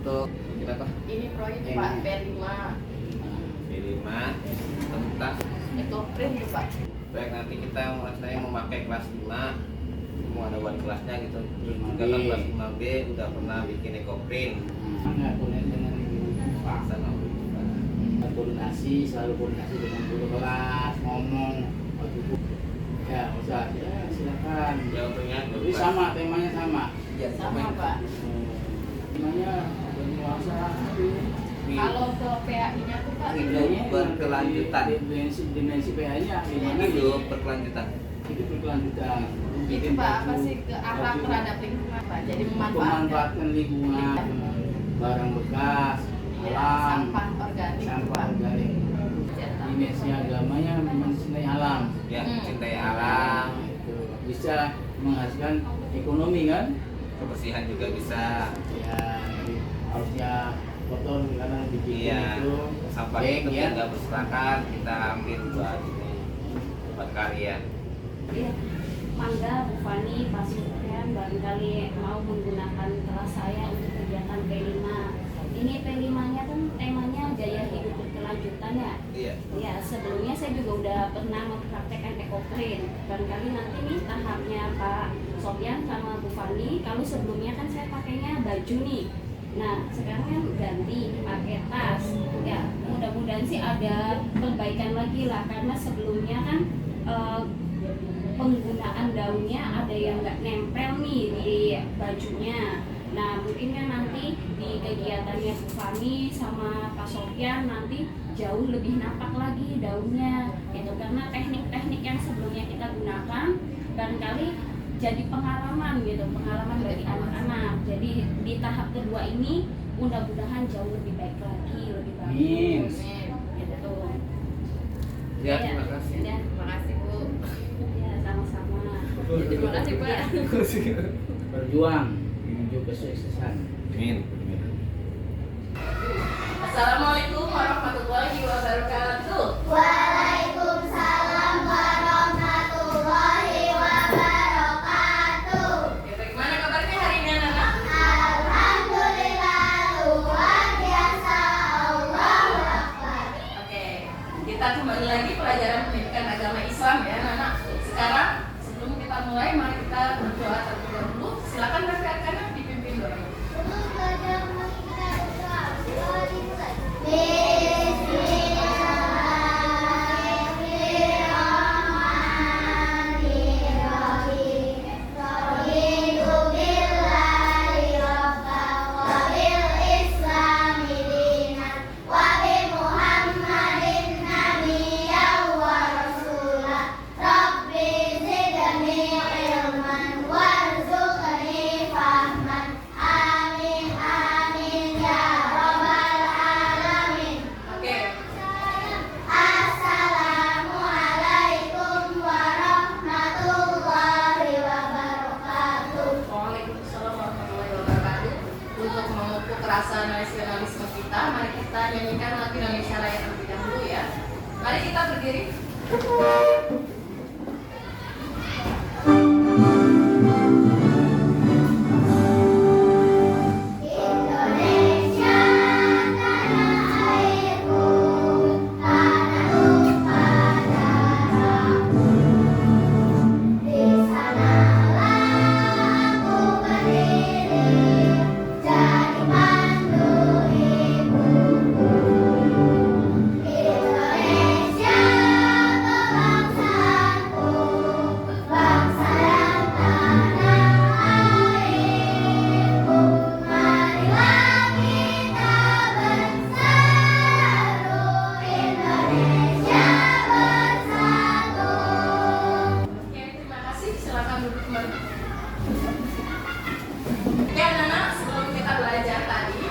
untuk kita apa? Ini proyek Pak P5 tentang ekoprint tuh Pak. baik, nanti kita saya memakai kelas 5, mau ada buat kelasnya gitu. Terus juga kan kelas 5B udah pernah bikin ekoprint. Nggak koordinasi dengan Pak. Sama Koordinasi, selalu koordinasi dengan guru kelas, ngomong waktu itu. Ya Ustaz, ya silakan. ya untungnya Jadi sama, temanya sama. ya, Sama Pak. Temanya berkuasa. Kalau ke PAI-nya tuh Pak, hidup berkelanjutan. Dimensi PH-nya gimana? Hidup berkelanjutan. Hidup berkelanjutan. itu Pak apa sih ke akhlak terhadap lingkungan Pak. Jadi memanfaatkan lingkungan, barang bekas, alam, sampah organik. sampah organik. Dimensi agamanya mencintai alam. Ya, cintai alam, Itu bisa menghasilkan ekonomi kan? kebersihan juga bisa. Ya, jadi harusnya kotor karena dibikin Iya, itu sampah baik, itu ya. nggak berserakan, kita ambil buat ini, buat karya. Iya, Mangga, Bu Fani, Pak Sufyan barangkali mau menggunakan kelas saya untuk kegiatan P5. Ini P5-nya kan temanya gaya hidup berkelanjutan ya. Iya. Ya, sebelumnya saya juga udah pernah mempraktekkan ekoprint. Barangkali nanti nih tahapnya Pak Sofyan sama Bu Fani, kalau sebelumnya kan saya pakainya baju nih. Nah, sekarang kan ganti pakai tas. Ya, mudah-mudahan sih ada perbaikan lagi lah, karena sebelumnya kan penggunaan daunnya ada yang nggak nempel nih di bajunya. Nah, mungkin kan nanti di kegiatannya Bu Fani sama Pak Sofyan nanti jauh lebih nampak lagi daunnya itu, karena teknik-teknik yang sebelumnya kita gunakan barangkali jadi pengalaman gitu, pengalaman bagi anak-anak. Jadi di tahap kedua ini mudah-mudahan jauh lebih baik lagi, lebih bagus. Gitu. Ya, terima kasih. Ya, Terima kasih Bu. ya, sama-sama. Terima kasih Pak. Berjuang menuju kesuksesan. Amin. Assalamualaikum warahmatullahi wabarakatuh. Waalaikumsalam warahmatullahi wabarakatuh. Ya, bagaimana kabarnya hari ini anak-anak? Alhamdulillah luar biasa, Allahu Akbar. Oke, kita kembali lagi pelajaran pendidikan agama Islam ya anak-anak. Sekarang sebelum kita mulai, mari kita berdoa terlebih dahulu. Silakan rekan-rekan dipimpin doa. Oke, Assalamualaikum warahmatullahi wabarakatuh. Waalaikumsalam warahmatullahi wabarakatuh. Untuk memupuk rasa nasionalisme kita, mari kita nyanyikan lagu Indonesia Raya terlebih dahulu ya. Mari kita berdiri. Indonesia tanah airku, tanah tumpah darahku. Di sanalah aku berdiri, jadi mandu ibuku. Indonesia kebangsaanku, bangsa dan tanah airku. Marilah kita bersatu, Indonesia bersatu. Oke, terima kasih. Silakan duduk kembali. Oke, anak-anak, sebelum kita belajar tadi,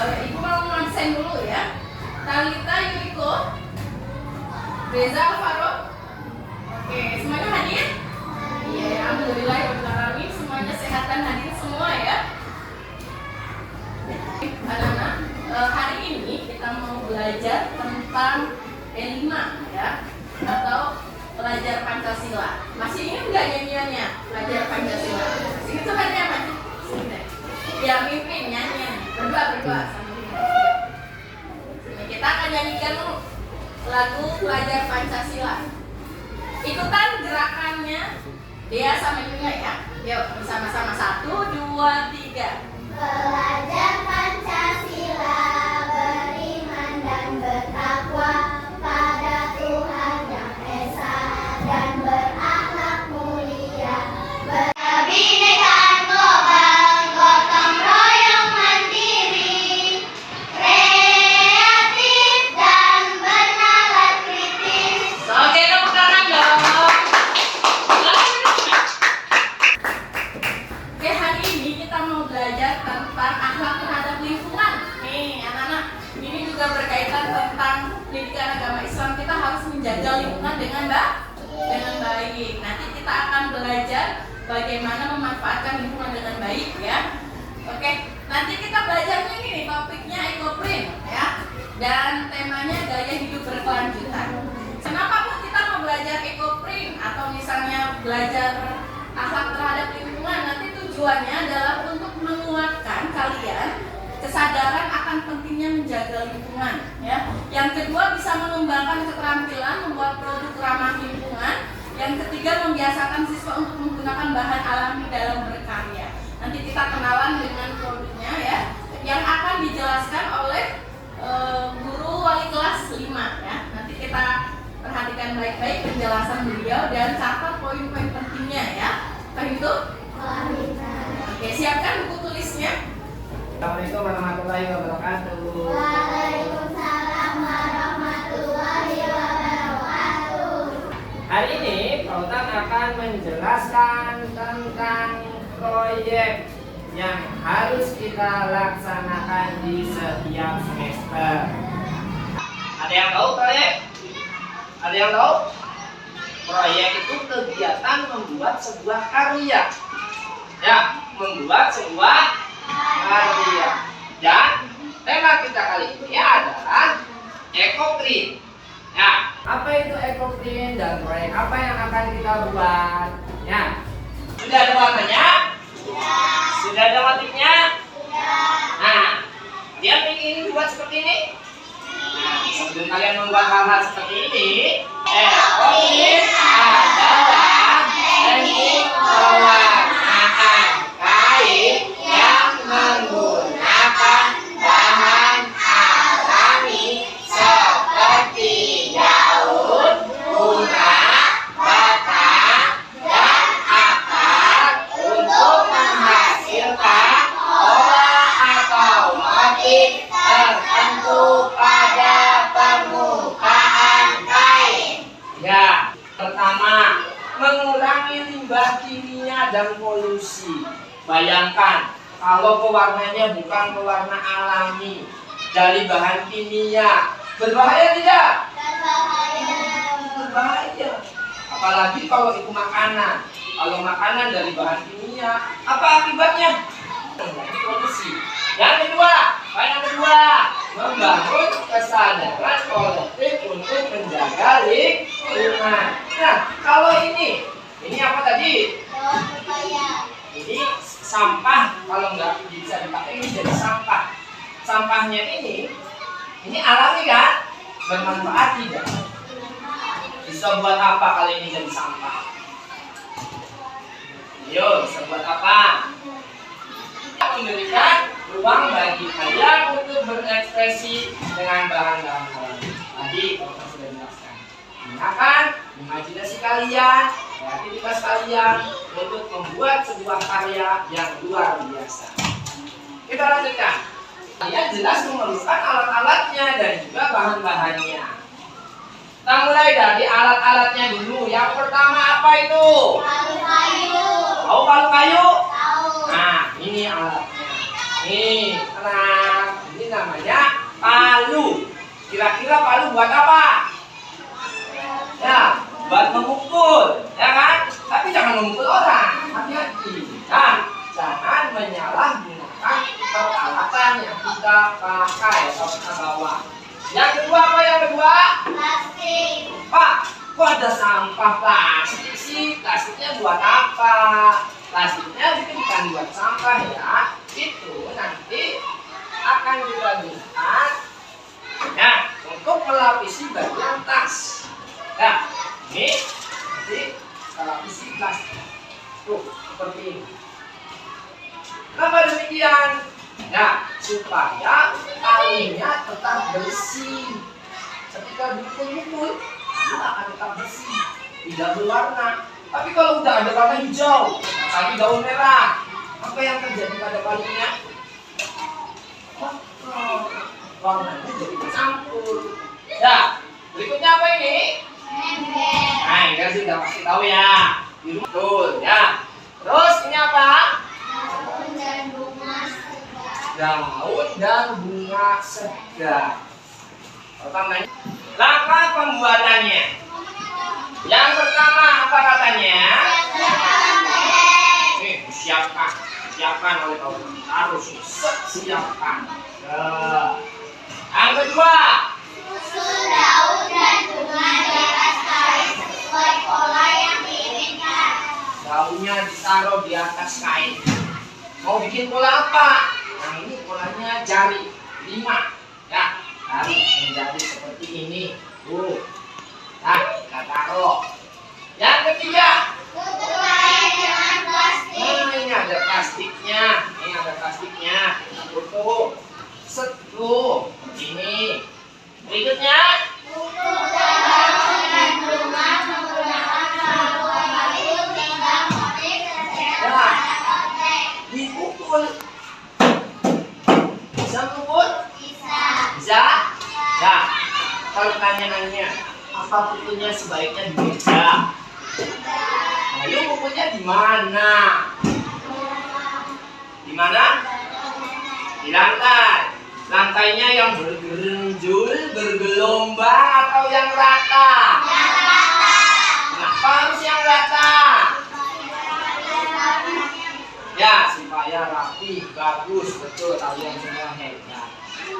Ibu mau ngonsen dulu ya. Talita Yuriko, Reza Alvaro. Oke, semuanya hadir? Iya, alhamdulillah ya Rabbil alamin. Semuanya sehat dan hadir semua ya. Anak-anak, hari ini kita mau belajar tentang E5 ya, atau pelajar Pancasila. Masih ingat nggak nyanyiannya? Pelajar Pancasila. Masih ingat sebenarnya apa? Ya, mimpin nyanyian. Berdua berdua sambil ini kita akan nyanyikan dulu lagu Pelajar Pancasila. Ikutan gerakannya dia sama juga ya. Yuk bersama-sama 1, 2, 3. Belajar Pancasila, beriman dan bertakwa pada Tuhan Yang Esa dan berakhlak mulia. Kebinekaan global, gotong royong mandiri, kreatif dan bernalar kritis. Oke, tepuk tangan dong. Oke, hari ini kita mau belajar tentang akhlak terhadap lingkungan. Nih, anak-anak, ini juga berkaitan tentang pendidikan agama Islam. Kita harus menjaga lingkungan dengan baik. Nanti kita akan belajar bagaimana memanfaatkan lingkungan dengan baik ya. Oke, nanti kita belajarnya ini nih, topiknya ekoprint ya. Dan temanya gaya hidup berkelanjutan. Kenapa Bu kita mau belajar ekoprint atau misalnya belajar akhlak terhadap lingkungan? Nanti tujuannya adalah untuk menguatkan kalian kesadaran akan pentingnya menjaga lingkungan ya. Yang kedua bisa mengembangkan keterampilan membuat produk ramah lingkungan. Yang ketiga membiasakan siswa untuk menggunakan bahan alami dalam berkarya. Nanti kita kenalan dengan produknya ya, yang akan dijelaskan oleh guru wali kelas 5 ya. Nanti kita perhatikan baik-baik penjelasan beliau dan catat poin-poin pentingnya ya. Paham itu? Oke, siapkan buku tulisnya. Assalamualaikum warahmatullahi wabarakatuh. Waalaikumsalam warahmatullahi wabarakatuh. Hari ini Pautan akan menjelaskan tentang proyek yang harus kita laksanakan di setiap semester. Ada yang tahu proyek? Ada yang tahu? Proyek itu kegiatan membuat sebuah karya. Ya, membuat sebuah karya. Dan tema kita kali ini adalah ekoprint. Ya, apa itu ekoprint dan proyek apa yang akan kita buat? Ya, sudah ada warnanya? Sudah ada motifnya? Nah, kalian ingin buat seperti ini? Nah, sebelum kalian membuat hal-hal seperti ini, ekoprint adalah teknik pewarnaan kain yang menggunakan bahan alami seperti daun, bunga, batang, dan akar untuk menghasilkan pola atau motif tertentu pada permukaan kain. Ya, pertama, mengurangi limbah kimia dan polusi. Bayangkan kalau pewarnanya bukan pewarna alami dari bahan kimia, berbahaya tidak? Berbahaya. Apalagi kalau itu makanan. Kalau makanan dari bahan kimia, apa akibatnya? Polusi. Yang kedua, membangun kesadaran kolektif untuk menjaga lingkungan. Nah, kalau ini apa tadi? Ini sampah, kalau nggak bisa dipakai ini jadi sampah. Sampahnya ini alami kan? Bermanfaat tidak? Bisa buat apa kalau ini jadi sampah? Ayo, bisa buat apa? Memberikan ruang bagi kalian untuk berekspresi dengan bahan-bahan alami. Tadi kalau saya sudah jelaskan, gunakan imajinasi kalian, kreativitas kalian untuk membuat sebuah karya yang luar biasa. Kita lanjutkan. Kalian jelas memerlukan alat-alatnya dan juga bahan-bahannya. Kita mulai dari alat-alatnya dulu. Yang pertama apa itu? Palu kayu. Tahu palu kayu? Tahu. Nah, ini alatnya. Nih, tenang. Ini namanya palu. Kira-kira palu buat apa? Ya, buat memukul, ya kan? Tapi jangan memukul orang. Hati-hati. Nah, jangan menyalahgunakan peralatan yang kita pakai atau kita bawa. Yang kedua apa yang kedua? Plastik. Pak, kok ada sampah plastik sih? Plastiknya buat apa? Plastiknya itu bukan buat sampah ya. Itu nanti akan digunakan nah untuk melapisi bagian tas. Nah, ini nanti kita lapisi plastik. Tuh, seperti ini. Kenapa demikian? Nah, supaya talinya tetap bersih. Ketika dipukul-pukul, dia akan tetap bersih, tidak berwarna. Tapi kalau udah ada warna hijau, tapi daun merah, apa yang terjadi pada talinya? Warnanya jadi bercampur. Nah, berikutnya apa ini? Nah, ini sudah pasti tahu ya. Biru betul ya. Terus ini apa? Daun dan bunga segar. Pertamanya, langkah pembuatannya. Yang pertama apa katanya? Siapkan oleh kamu. Harus siapkan. Yang kedua, Susun daun dan bunga di atas kain sesuai pola yang diinginkan. daunnya ditaruh di atas kain. Mau bikin pola apa? Yang ini polanya jari 5. Ya, harus menjadi seperti ini. Nah, kita taruh. Yang ketiga, Tutup kain dengan plastik. ini ada plastiknya. Ini ada plastiknya. Tutup. Setuh. Ini. Berikutnya, Tutup daun dan bunga menggunakan saluran kayu hingga motif terlihat pada konteks. dipukul. Bisa pukul? Bisa. Bisa? Nah, kalau tanya-nanya, apa pukulnya sebaiknya di meja? Lalu pukulnya di mana? Di mana? Di lantai. Lantainya yang bergerenjul, bergelombang atau yang rata? Kenapa harus yang rata? Ya, supaya rapi, bagus, betul kalian semua hebat.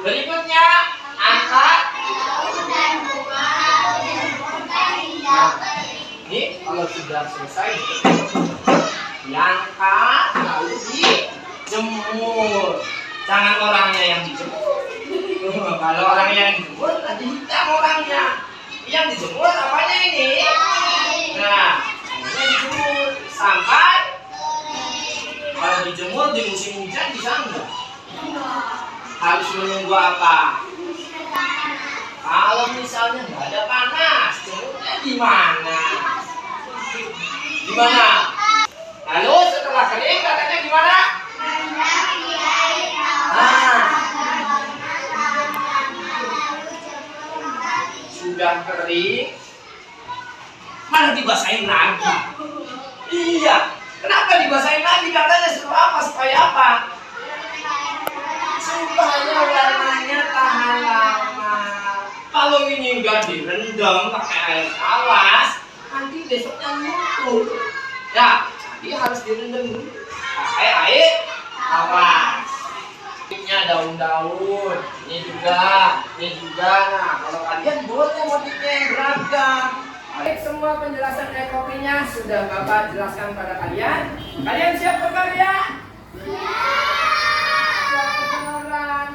Berikutnya, angkat. Daun dan bunga harus dijemurkan hingga kering. Ini kalau sudah selesai diangkat lalu dijemur. Jangan orangnya yang dijemur. Kalau orangnya yang dijemur nanti hitam orangnya. Yang dijemur apanya ini? Nah, ini dijemur sampai kalau dijemur di musim hujan bisa enggak? Harus menunggu apa? Kalau misalnya nggak ada panas, jemurnya di mana? Di mana? Lalu setelah kering katanya gimana? Rendam di air Nah, tawar. sudah kering, mana dibasahin lagi? Iya, kenapa dibasahin lagi? Katanya suruh apa? Supaya apa? Supaya warnanya tahan lama. Kalau ini enggak direndam pakai air awas, nanti besoknya luntur. Ya, jadi harus direndam dulu pakai air awas. Motifnya daun-daun, ini juga. Nah, kalau kalian boleh motifnya yang beragam. Baik, semua penjelasan ekopinya sudah Bapak jelaskan pada kalian. Kalian siap berkarya?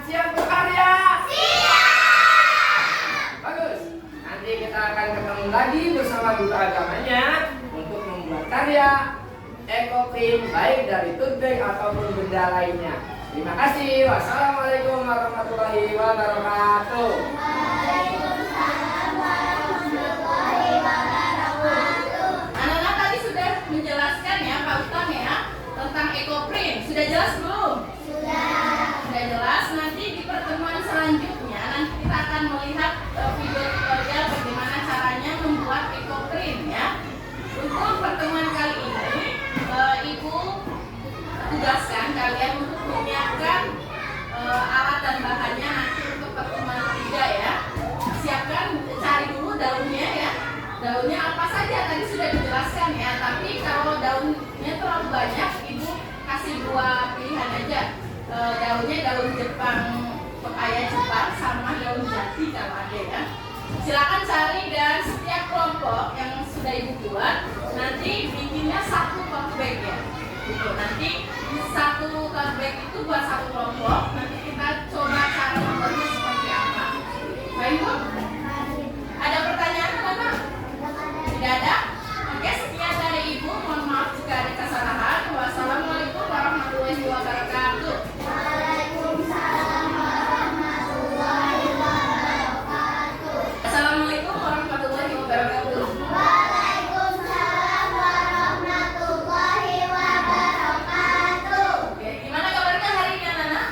Siap berkarya? Bagus. Nanti kita akan ketemu lagi bersama guru agamanya untuk membuat karya ekoprint baik dari tote bag ataupun benda lainnya. Terima kasih. Wassalamualaikum warahmatullahi wabarakatuh. Anak-anak tadi sudah menjelaskan ya Pak Utang ya tentang ekoprint. Sudah jelas belum? Sudah jelas. Nanti di pertemuan selanjutnya nanti kita akan melihat video tutorial bagaimana caranya membuat ekoprint ya. Untuk pertemuan kali ini, Ibu tugaskan kalian untuk menyiapkan alat dan bahannya nanti untuk pertemuan ketiga ya. Siapkan, cari dulu daunnya ya. Daunnya apa saja tadi sudah dijelaskan ya. Tapi kalau daunnya terlalu banyak, Ibu kasih 2 pilihan aja. Daunnya daun Jepang, pepaya Jepang sama daun jati kalau ada ya. Silakan cari dan setiap kelompok yang sudah Ibu buat nanti bikinnya 1 tote bag ya. Gitu. Nanti 1 tote bag itu buat 1 kelompok. Nanti kita coba wabarakatuh. Assalamualaikum warahmatullahi wabarakatuh. Oke, gimana kabarnya hari ini anak-anak?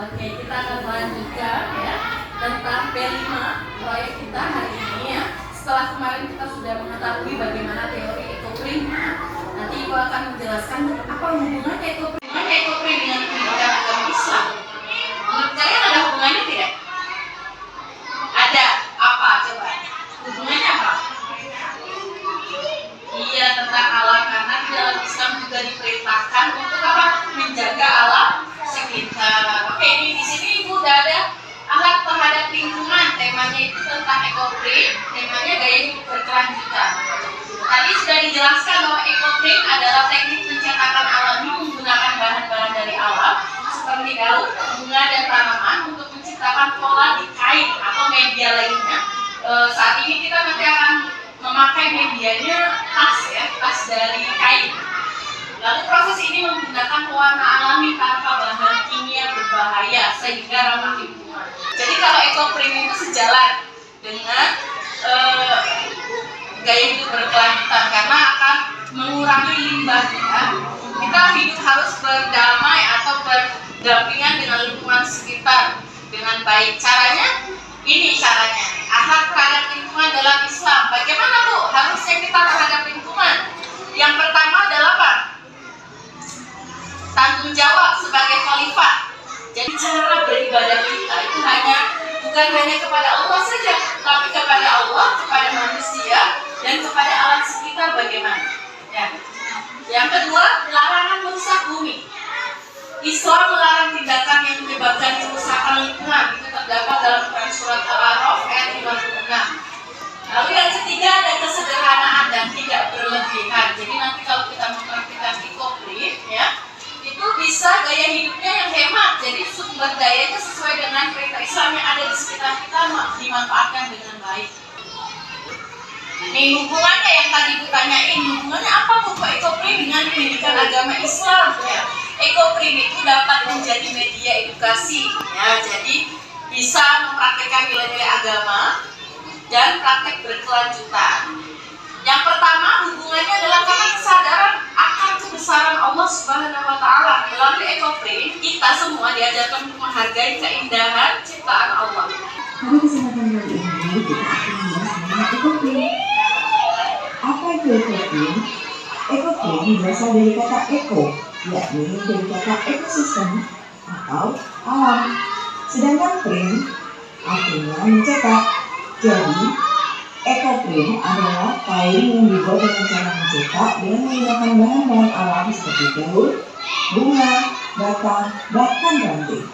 Oke, kita akan melanjutkan ya tentang P5 proyek kita hari ini ya. Setelah kemarin kita sudah mengetahui bagaimana teori ekoprima, nanti Ibu akan menjelaskan apa hubungannya ekoprima dengan pendidikan agama Islam. Menurut kalian ada hubungannya tidak? Ada. Apa? Coba. Hubungannya apa? Iya, tentang alam, karena di dalam Islam juga diperintahkan untuk apa? Menjaga alam sekitar. Oke, ini di sini Ibu udah ada alat terhadap lingkungan. Temanya itu tentang ekoprim, temanya gaya hidup berkelanjutan. Tadi sudah dijelaskan bahwa ekoprim adalah teknik pencetakan alami menggunakan bahan-bahan dari alam seperti daun, bunga, dan tanaman untuk menciptakan pola di kain atau media lainnya. Saat ini kita nanti akan memakai medianya tas ya, tas dari kain. Lalu proses ini menggunakan pewarna alami tanpa bahan kimia berbahaya sehingga ramah lingkungan. Jadi kalau ekoprim itu sejalan dengan gaya hidup berkelanjutan karena akan mengurangi limbah ya. Kita hidup harus berdamai atau berdampingan dengan lingkungan sekitar dengan baik. Caranya? Ini caranya. Akhlak terhadap lingkungan dalam Islam. Bagaimana Bu harusnya kita terhadap lingkungan? Yang pertama adalah apa? Tanggung jawab sebagai khalifah. Jadi cara beribadah kita itu bukan hanya kepada Allah saja, tapi kepada Allah, kepada manusia, dan kepada alam sekitar bagaimana. Ya. Yang kedua, larangan merusak bumi. Islam melarang tindakan yang menyebabkan kerusakan lingkungan. Itu terdapat dalam Quran surat Al-A'raf ayat 56. Lalu yang ketiga ada kesederhanaan dan tidak berlebihan. Jadi nanti kalau kita mempraktikkan ekoprim ya, itu bisa gaya hidupnya yang hemat. Jadi sumber dayanya sesuai dengan perintah Islam yang ada di sekitar kita dimanfaatkan dengan baik. Ini hubungannya yang tadi Bu tanyain, hubungannya apa Bu ekoprim dengan pendidikan agama Islam ya? Ekoprim itu dapat menjadi media edukasi ya, jadi bisa mempraktikkan nilai-nilai agama dan praktek berkelanjutan. Yang pertama hubungannya adalah karena kesadaran akan kebesaran Allah Subhanahu wa Ta'ala. Melalui ekoprim kita semua diajarkan untuk menghargai keindahan ciptaan Allah. Pada kesempatan kali ini kita akan membahas mengenai ekoprim. Apa itu ekoprim? Ekoprim berasal dari kata eko, yakni dari kata ekosistem atau alam. Sedangkan prim artinya mencetak. Jadi, ekoprim adalah kain yang dibuat dengan cara mencetak dengan menggunakan bahan-bahan alam seperti daun, bunga, batang, bahkan ranting.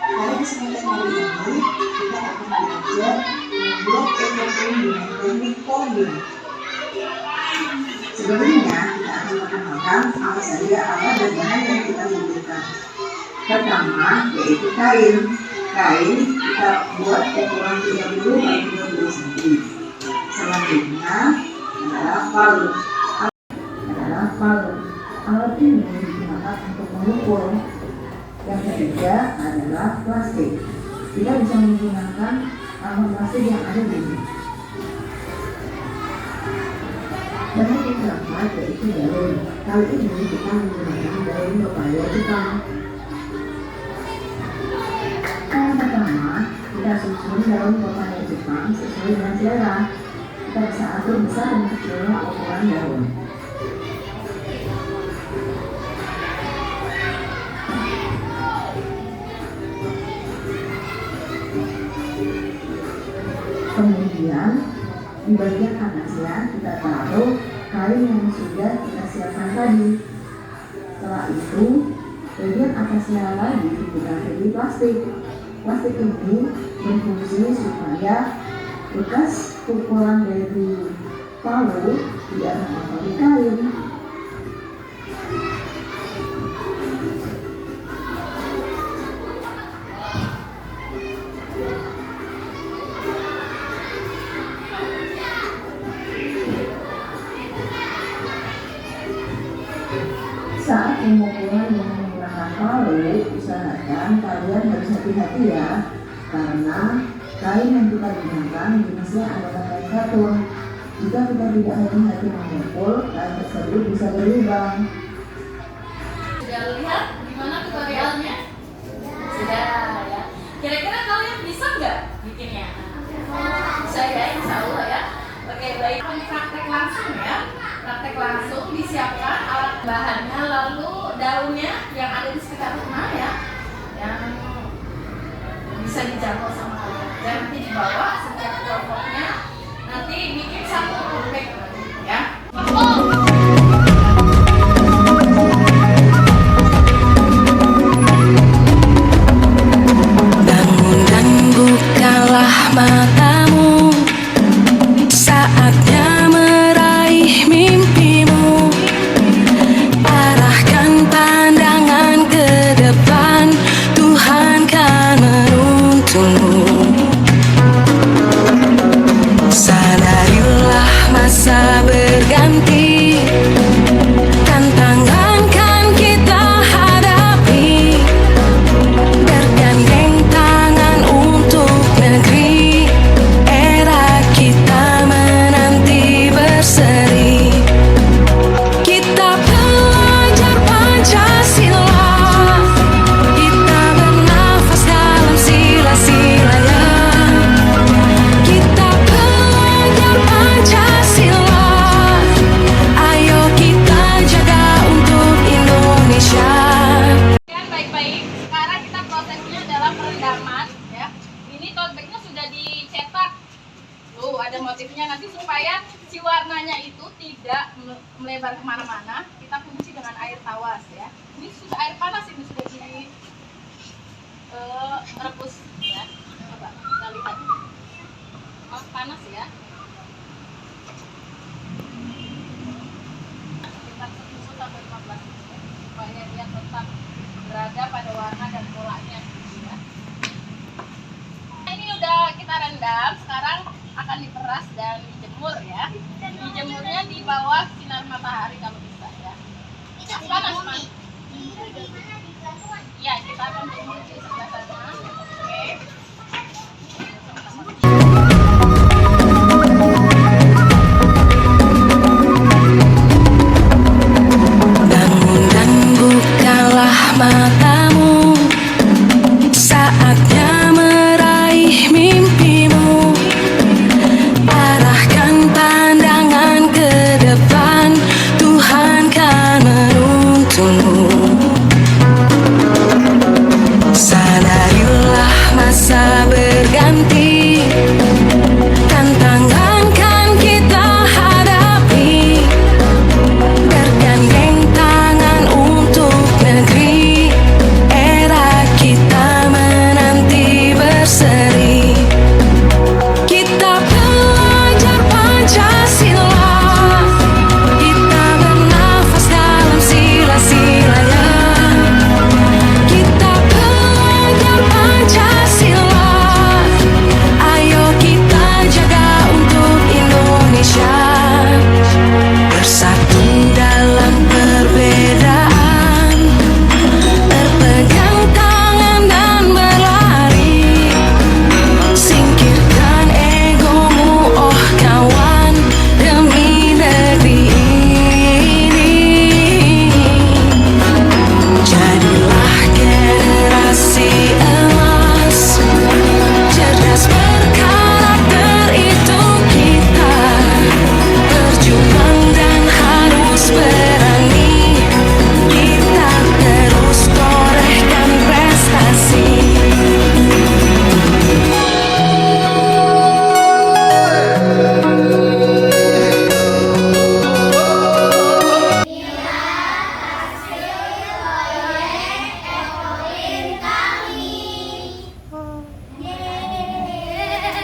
Pada kesempatan kali ini kita akan belajar membuat ekoprim dengan teknik folding. Sebelumnya kita akan perkenalkan apa saja alat dan bahan yang kita butuhkan. Pertama yaitu kain. Kain kita buat ukuran 30 x 30 cm. Selanjutnya adalah palu. Alat ini digunakan untuk mengukur. Yang ketiga adalah plastik. Kita bisa menggunakan bahan plastik yang ada di sini. Bahan yang keempat yaitu daun. Kali ini kita menggunakan daun pepaya Jepang. Yang pertama, kita susun daun pepaya Jepang sesuai dengan selera. Kita bisa atur besar dan kecilnya ukuran daun. Kemudian di bagian atasnya kita taruh kain yang sudah kita siapkan tadi. Setelah itu bagian atasnya lagi kita beri plastik. Plastik ini berfungsi supaya bekas pukulan dari palu tidak mengotori kain. adik-adik usahakan kalian harus hati-hati ya, karena kain yang kita gunakan jenisnya adalah kain katun. Jika kita tidak hati-hati memukul, kain tersebut bisa berlubang. Sudah lihat gimana tutorialnya? Sudah ya. Kira-kira kalian bisa nggak bikinnya? Bisa ya, insya Allah ya. Oke, baik. Praktek langsung ya. Praktek langsung, disiapkan alat bahannya, lalu daunnya yang ada di sekitar rumah ya, yang bisa dijangkau sama kalian. Dan nanti dibawa setiap kelompoknya, nanti bikin satu bag ya. Bangun dan bukalah matamu, saatnya meraih mimpimu. Arahkan pandangan ke depan, Tuhan kan menuntunmu. Sadarilah masa berganti, tantangan kan kita hadapi. Bergandeng tangan untuk negeri, era kita menanti berseri. Kita pelajar Pancasila, kita bernafas dalam sila-silanya. Kita pelajar Pancasila, ayo kita jaga untuk Indonesia. Kan baik-baik. Sekarang kita prosesnya adalah perendaman ya. Ini tote bagnya sudah dicetak. Tuh ada motifnya, nanti supaya si warnanya itu tidak melebar kemana-mana, kita kunci dengan air tawas ya. Ini sudah air panas, ini sudah di rebus ya. Coba kita lihat. Oh, panas ya. Kita tunggu sampai 15 menit supaya dia tetap berada pada warna dan polanya ya. Nah, ini udah kita rendam, sekarang akan diperas dan dijemur ya. Dijemurnya di bawah sinar matahari kalau bisa ya. Panas mas. Ya, kita akan jemur di sebelah sana. Oke. Bangun dan bukalah matamu, saatnya meraih mimpimu. Arahkan pandangan ke depan, Tuhan kan menuntunmu. Sadarilah masa berganti, tantangan kan kita hadapi. Bergandeng tangan untuk negeri, era kita menanti berseri. Kita pelajar Pancasila, kita bernafas dalam sila-silanya. Kita pelajar Pancasila, ayo kita jaga untuk Indonesia. Bersatu dalam perbedaan, berpegang tangan dan berlari. Singkirkan egomu oh kawan, demi negeri ini. Jadilah generasi emas, cerdas berkarakter itu kita. Berjuang dan harus berani, kita terus torehkan prestasi.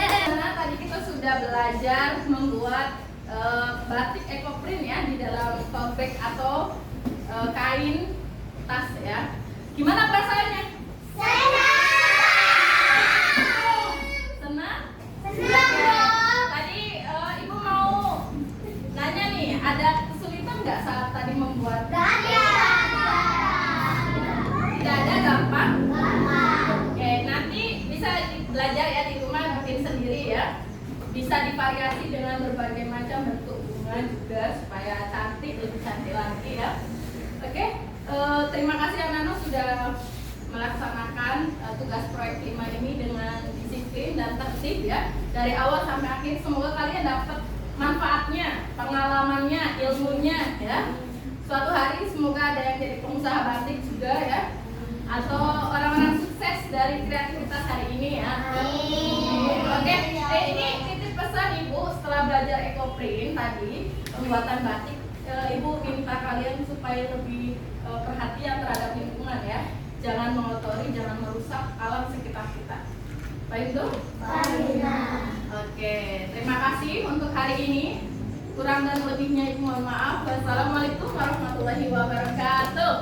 Karena tadi kita sudah belajar membuat batik ekoprint ya di dalam tote bag atau kain tas ya. Gimana perasaannya? Senang? Tadi ibu mau nanya nih, ada kesulitan nggak saat tadi membuat? Tidak ada. bisa divariasi dengan berbagai macam bentuk bunga juga supaya cantik, lebih cantik lagi ya. Oke, terima kasih anak-anak sudah melaksanakan tugas proyek 5 ini dengan disiplin dan tertib ya, dari awal sampai akhir. Semoga kalian dapat manfaatnya, pengalamannya, ilmunya ya. Suatu hari semoga ada yang jadi pengusaha batik juga ya, atau orang-orang sukses dari kreativitas hari ini ya. Oke, ini titip pesan Ibu setelah belajar ekoprint tadi, pembuatan batik. Ibu minta kalian supaya lebih perhatian terhadap lingkungan ya. Jangan mengotori, jangan merusak alam sekitar kita. Baik itu? Oke, terima kasih untuk hari ini. Kurang dan lebihnya Ibu mohon maaf. Wassalamualaikum warahmatullahi wabarakatuh.